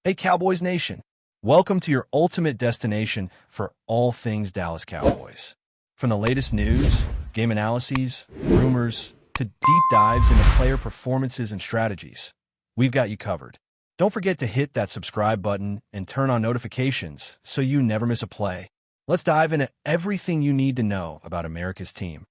Hey, Cowboys Nation. Welcome to your ultimate destination for all things Dallas Cowboys. From the latest news, game analyses, rumors, to deep dives into player performances and strategies, we've got you covered. Don't forget to hit that subscribe button and turn on notifications so you never miss a play. Let's dive into everything you need to know about America's team.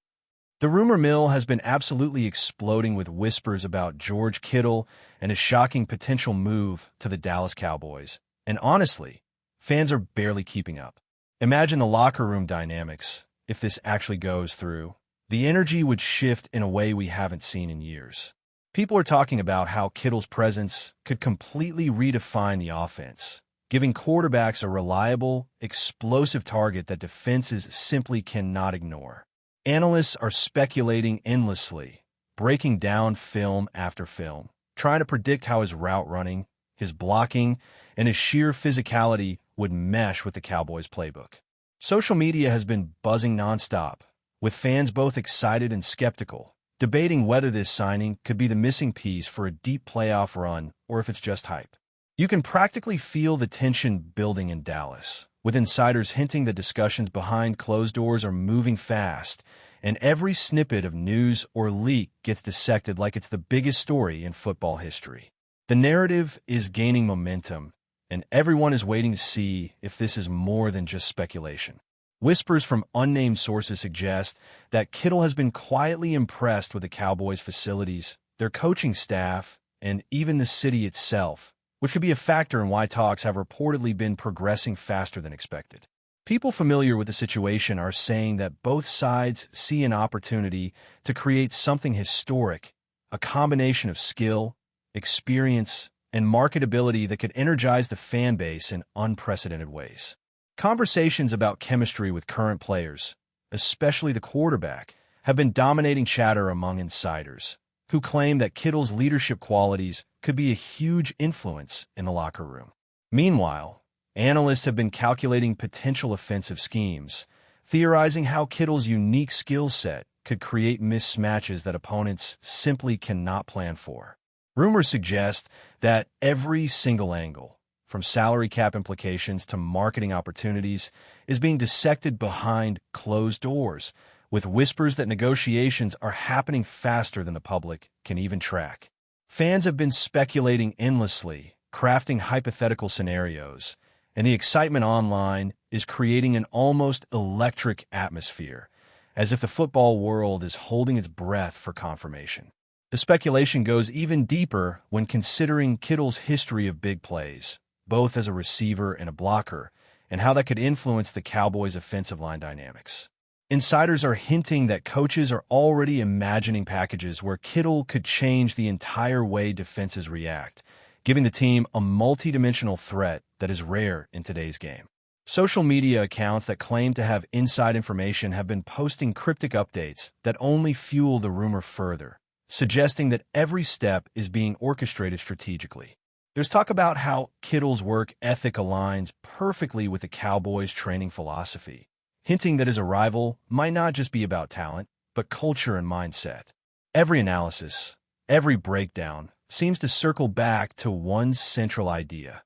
The rumor mill has been absolutely exploding with whispers about George Kittle and his shocking potential move to the Dallas Cowboys. And honestly, fans are barely keeping up. Imagine the locker room dynamics if this actually goes through. The energy would shift in a way we haven't seen in years. People are talking about how Kittle's presence could completely redefine the offense, giving quarterbacks a reliable, explosive target that defenses simply cannot ignore. Analysts are speculating endlessly, breaking down film after film, trying to predict how his route running, his blocking, and his sheer physicality would mesh with the Cowboys' playbook. Social media has been buzzing nonstop, with fans both excited and skeptical, debating whether this signing could be the missing piece for a deep playoff run or if it's just hype. You can practically feel the tension building in Dallas, with insiders hinting that discussions behind closed doors are moving fast, and every snippet of news or leak gets dissected like it's the biggest story in football history. The narrative is gaining momentum, and everyone is waiting to see if this is more than just speculation. Whispers from unnamed sources suggest that Kittle has been quietly impressed with the Cowboys' facilities, their coaching staff, and even the city itself, which could be a factor in why talks have reportedly been progressing faster than expected. People familiar with the situation are saying that both sides see an opportunity to create something historic, a combination of skill, experience, and marketability that could energize the fan base in unprecedented ways. Conversations about chemistry with current players, especially the quarterback, have been dominating chatter among insiders, who claim that Kittle's leadership qualities could be a huge influence in the locker room. Meanwhile, analysts have been calculating potential offensive schemes, theorizing how Kittle's unique skill set could create mismatches that opponents simply cannot plan for. Rumors suggest that every single angle, from salary cap implications to marketing opportunities, is being dissected behind closed doors, with whispers that negotiations are happening faster than the public can even track. Fans have been speculating endlessly, crafting hypothetical scenarios, and the excitement online is creating an almost electric atmosphere, as if the football world is holding its breath for confirmation. The speculation goes even deeper when considering Kittle's history of big plays, both as a receiver and a blocker, and how that could influence the Cowboys' offensive line dynamics. Insiders are hinting that coaches are already imagining packages where Kittle could change the entire way defenses react, giving the team a multi-dimensional threat that is rare in today's game. Social media accounts that claim to have inside information have been posting cryptic updates that only fuel the rumor further, suggesting that every step is being orchestrated strategically. There's talk about how Kittle's work ethic aligns perfectly with the Cowboys' training philosophy, hinting that his arrival might not just be about talent, but culture and mindset. Every analysis, every breakdown, seems to circle back to one central idea.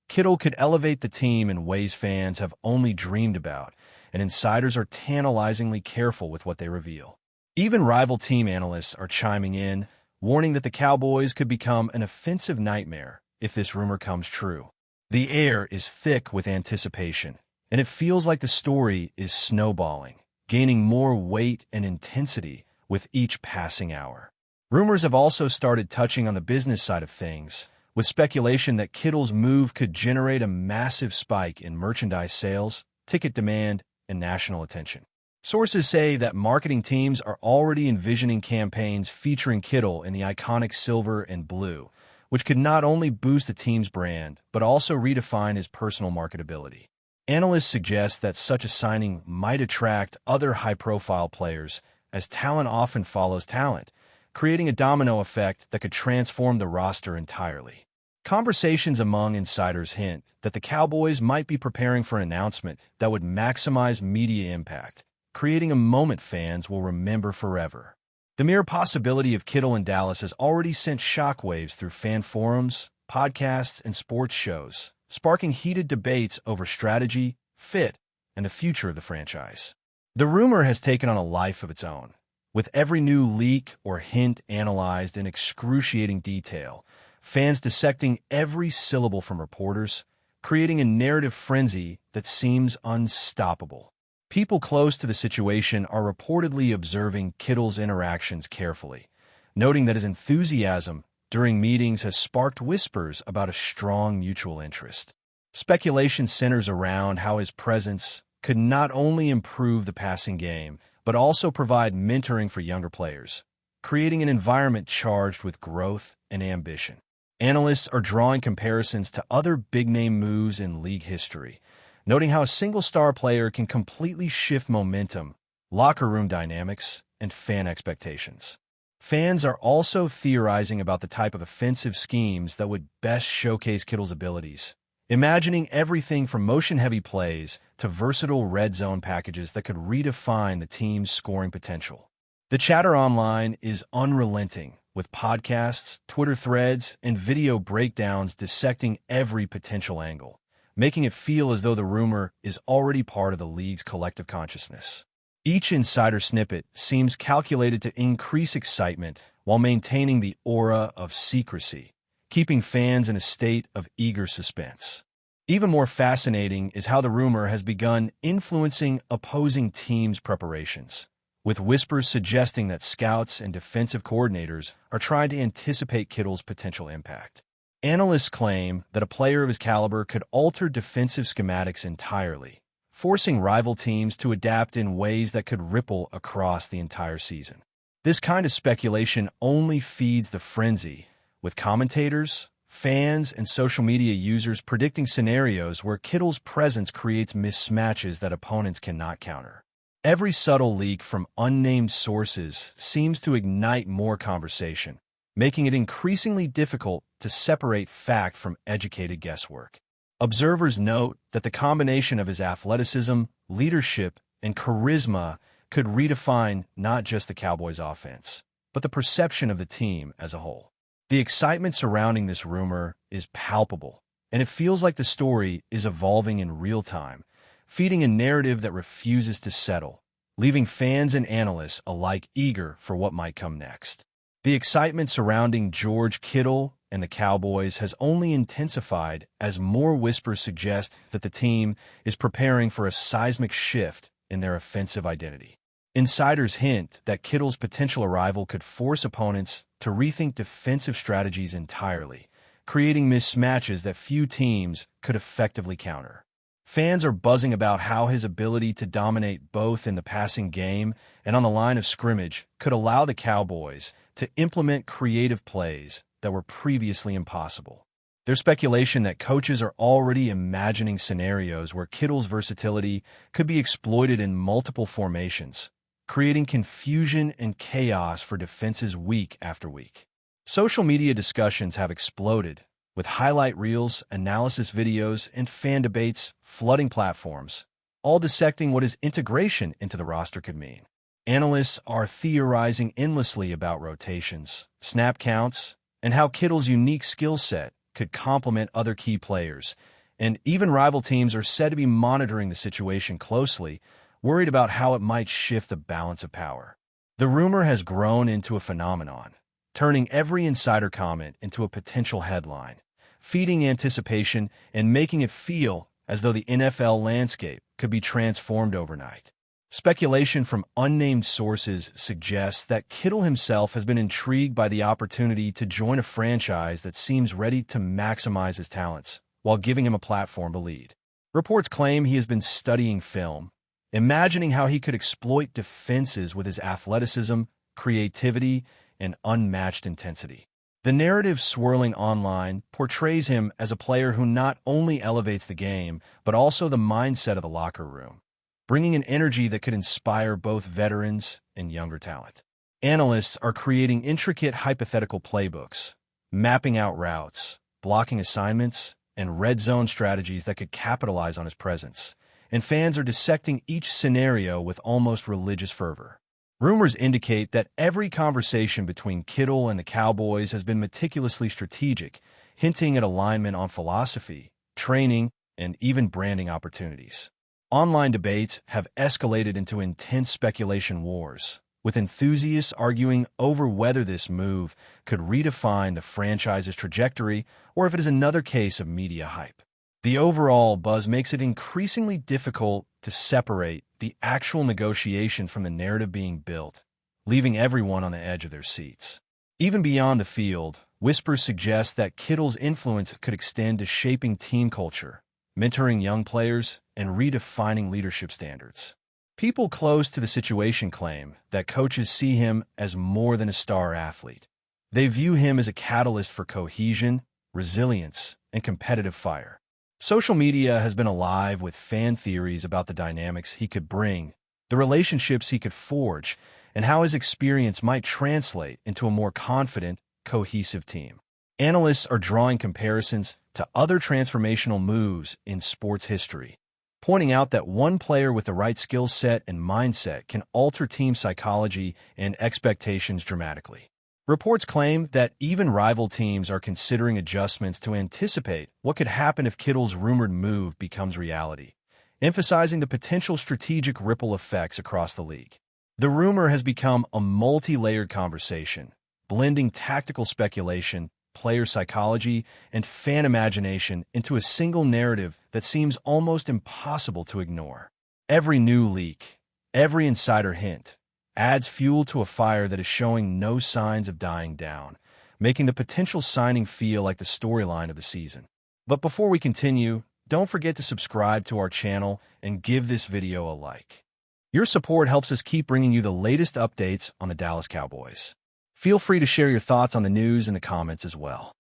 Kittle could elevate the team in ways fans have only dreamed about, and insiders are tantalizingly careful with what they reveal. Even rival team analysts are chiming in, warning that the Cowboys could become an offensive nightmare if this rumor comes true. The air is thick with anticipation, and it feels like the story is snowballing, gaining more weight and intensity with each passing hour. Rumors have also started touching on the business side of things, with speculation that Kittle's move could generate a massive spike in merchandise sales, ticket demand, and national attention. Sources say that marketing teams are already envisioning campaigns featuring Kittle in the iconic silver and blue, which could not only boost the team's brand, but also redefine his personal marketability. Analysts suggest that such a signing might attract other high-profile players, as talent often follows talent, creating a domino effect that could transform the roster entirely. Conversations among insiders hint that the Cowboys might be preparing for an announcement that would maximize media impact, creating a moment fans will remember forever. The mere possibility of Kittle in Dallas has already sent shockwaves through fan forums, podcasts, and sports shows, sparking heated debates over strategy, fit, and the future of the franchise. The rumor has taken on a life of its own, with every new leak or hint analyzed in excruciating detail, fans dissecting every syllable from reporters, creating a narrative frenzy that seems unstoppable. People close to the situation are reportedly observing Kittle's interactions carefully, noting that his enthusiasm during meetings has sparked whispers about a strong mutual interest. Speculation centers around how his presence could not only improve the passing game, but also provide mentoring for younger players, creating an environment charged with growth and ambition. Analysts are drawing comparisons to other big-name moves in league history, noting how a single-star player can completely shift momentum, locker room dynamics, and fan expectations. Fans are also theorizing about the type of offensive schemes that would best showcase Kittle's abilities, imagining everything from motion-heavy plays to versatile red zone packages that could redefine the team's scoring potential. The chatter online is unrelenting, with podcasts, Twitter threads, and video breakdowns dissecting every potential angle, making it feel as though the rumor is already part of the league's collective consciousness. Each insider snippet seems calculated to increase excitement while maintaining the aura of secrecy, keeping fans in a state of eager suspense. Even more fascinating is how the rumor has begun influencing opposing teams' preparations, with whispers suggesting that scouts and defensive coordinators are trying to anticipate Kittle's potential impact. Analysts claim that a player of his caliber could alter defensive schematics entirely, forcing rival teams to adapt in ways that could ripple across the entire season. This kind of speculation only feeds the frenzy, with commentators, fans, and social media users predicting scenarios where Kittle's presence creates mismatches that opponents cannot counter. Every subtle leak from unnamed sources seems to ignite more conversation, making it increasingly difficult to separate fact from educated guesswork. Observers note that the combination of his athleticism, leadership, and charisma could redefine not just the Cowboys' offense, but the perception of the team as a whole. The excitement surrounding this rumor is palpable, and it feels like the story is evolving in real time, feeding a narrative that refuses to settle, leaving fans and analysts alike eager for what might come next. The excitement surrounding George Kittle and the Cowboys has only intensified as more whispers suggest that the team is preparing for a seismic shift in their offensive identity. Insiders hint that Kittle's potential arrival could force opponents to rethink defensive strategies entirely, creating mismatches that few teams could effectively counter. Fans are buzzing about how his ability to dominate both in the passing game and on the line of scrimmage could allow the Cowboys to implement creative plays that were previously impossible. There's speculation that coaches are already imagining scenarios where Kittle's versatility could be exploited in multiple formations, creating confusion and chaos for defenses week after week. Social media discussions have exploded, with highlight reels, analysis videos, and fan debates flooding platforms, all dissecting what his integration into the roster could mean. Analysts are theorizing endlessly about rotations, snap counts, and how Kittle's unique skill set could complement other key players, and even rival teams are said to be monitoring the situation closely, worried about how it might shift the balance of power. The rumor has grown into a phenomenon, turning every insider comment into a potential headline, feeding anticipation and making it feel as though the NFL landscape could be transformed overnight. Speculation from unnamed sources suggests that Kittle himself has been intrigued by the opportunity to join a franchise that seems ready to maximize his talents while giving him a platform to lead. Reports claim he has been studying film, imagining how he could exploit defenses with his athleticism, creativity, and unmatched intensity. The narrative swirling online portrays him as a player who not only elevates the game, but also the mindset of the locker room, bringing an energy that could inspire both veterans and younger talent. Analysts are creating intricate hypothetical playbooks, mapping out routes, blocking assignments, and red zone strategies that could capitalize on his presence, and fans are dissecting each scenario with almost religious fervor. Rumors indicate that every conversation between Kittle and the Cowboys has been meticulously strategic, hinting at alignment on philosophy, training, and even branding opportunities. Online debates have escalated into intense speculation wars, with enthusiasts arguing over whether this move could redefine the franchise's trajectory or if it is another case of media hype. The overall buzz makes it increasingly difficult to separate the actual negotiation from the narrative being built, leaving everyone on the edge of their seats. Even beyond the field, whispers suggest that Kittle's influence could extend to shaping team culture, mentoring young players, and redefining leadership standards. People close to the situation claim that coaches see him as more than a star athlete. They view him as a catalyst for cohesion, resilience, and competitive fire. Social media has been alive with fan theories about the dynamics he could bring, the relationships he could forge, and how his experience might translate into a more confident, cohesive team. Analysts are drawing comparisons to other transformational moves in sports history, pointing out that one player with the right skill set and mindset can alter team psychology and expectations dramatically. Reports claim that even rival teams are considering adjustments to anticipate what could happen if Kittle's rumored move becomes reality, emphasizing the potential strategic ripple effects across the league. The rumor has become a multi-layered conversation, blending tactical speculation, player psychology, and fan imagination into a single narrative that seems almost impossible to ignore. Every new leak, every insider hint, adds fuel to a fire that is showing no signs of dying down, making the potential signing feel like the storyline of the season. But before we continue, don't forget to subscribe to our channel and give this video a like. Your support helps us keep bringing you the latest updates on the Dallas Cowboys. Feel free to share your thoughts on the news in the comments as well.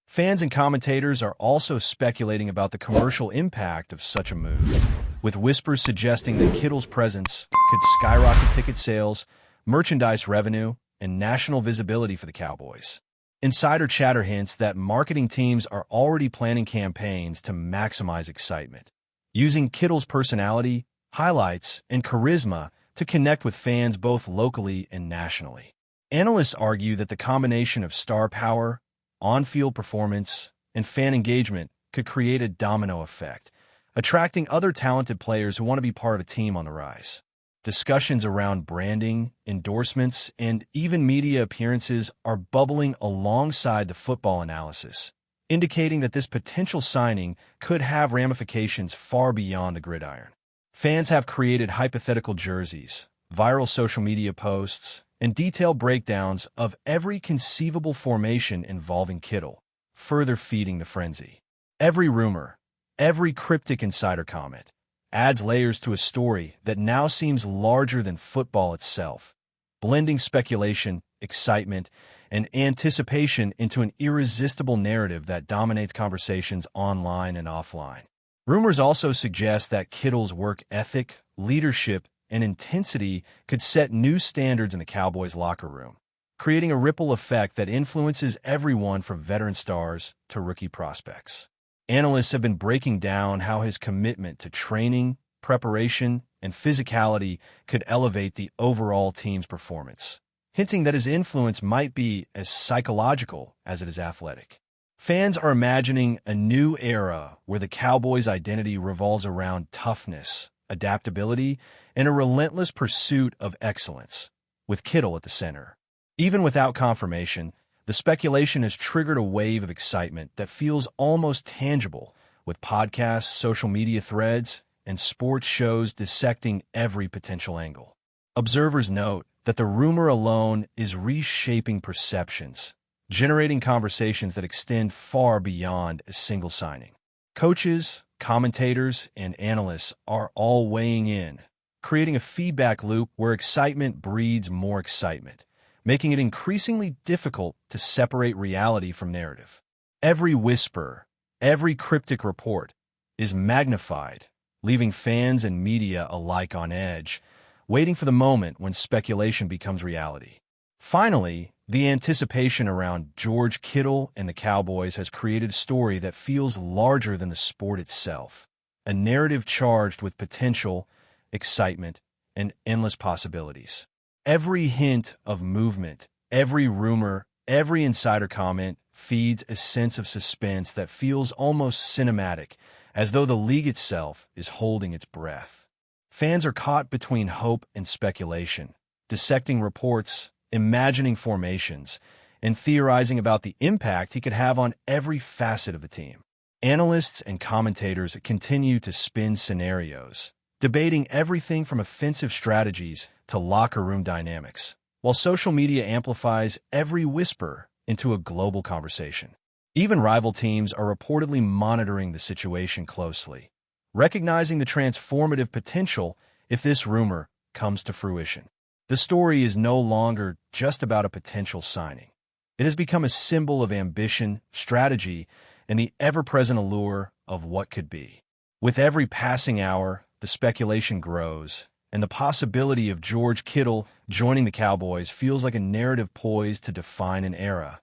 Fans and commentators are also speculating about the commercial impact of such a move, with whispers suggesting that Kittle's presence could skyrocket ticket sales, merchandise revenue, and national visibility for the Cowboys. Insider chatter hints that marketing teams are already planning campaigns to maximize excitement, using Kittle's personality, highlights, and charisma to connect with fans both locally and nationally. Analysts argue that the combination of star power, on-field performance, and fan engagement could create a domino effect, attracting other talented players who want to be part of a team on the rise. Discussions around branding, endorsements, and even media appearances are bubbling alongside the football analysis, indicating that this potential signing could have ramifications far beyond the gridiron. Fans have created hypothetical jerseys, viral social media posts, and detailed breakdowns of every conceivable formation involving Kittle, further feeding the frenzy. Every rumor, every cryptic insider comment, adds layers to a story that now seems larger than football itself, blending speculation, excitement, and anticipation into an irresistible narrative that dominates conversations online and offline. Rumors also suggest that Kittle's work ethic, leadership, and intensity could set new standards in the Cowboys' locker room, creating a ripple effect that influences everyone from veteran stars to rookie prospects. Analysts have been breaking down how his commitment to training, preparation, and physicality could elevate the overall team's performance, hinting that his influence might be as psychological as it is athletic. Fans are imagining a new era where the Cowboys' identity revolves around toughness, adaptability, and a relentless pursuit of excellence, with Kittle at the center. Even without confirmation, the speculation has triggered a wave of excitement that feels almost tangible, with podcasts, social media threads, and sports shows dissecting every potential angle. Observers note that the rumor alone is reshaping perceptions, generating conversations that extend far beyond a single signing. Coaches, commentators, and analysts are all weighing in, creating a feedback loop where excitement breeds more excitement, making it increasingly difficult to separate reality from narrative. Every whisper, every cryptic report is magnified, leaving fans and media alike on edge, waiting for the moment when speculation becomes reality. Finally, the anticipation around George Kittle and the Cowboys has created a story that feels larger than the sport itself, a narrative charged with potential, excitement, and endless possibilities. Every hint of movement, every rumor, Every insider comment feeds a sense of suspense that feels almost cinematic, as though the league itself is holding its breath. Fans are caught between hope and speculation, dissecting reports, imagining formations, and theorizing about the impact he could have on every facet of the team. Analysts and commentators continue to spin scenarios, debating everything from offensive strategies to locker room dynamics, while social media amplifies every whisper into a global conversation. Even rival teams are reportedly monitoring the situation closely, recognizing the transformative potential if this rumor comes to fruition. The story is no longer just about a potential signing. It has become a symbol of ambition, strategy, and the ever-present allure of what could be. With every passing hour, the speculation grows, and the possibility of George Kittle joining the Cowboys feels like a narrative poised to define an era,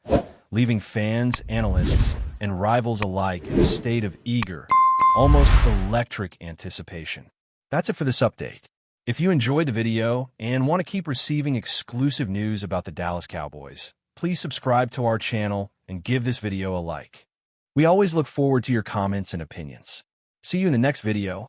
leaving fans, analysts, and rivals alike in a state of eager, almost electric anticipation. That's it for this update. If you enjoyed the video and want to keep receiving exclusive news about the Dallas Cowboys, please subscribe to our channel and give this video a like. We always look forward to your comments and opinions. See you in the next video.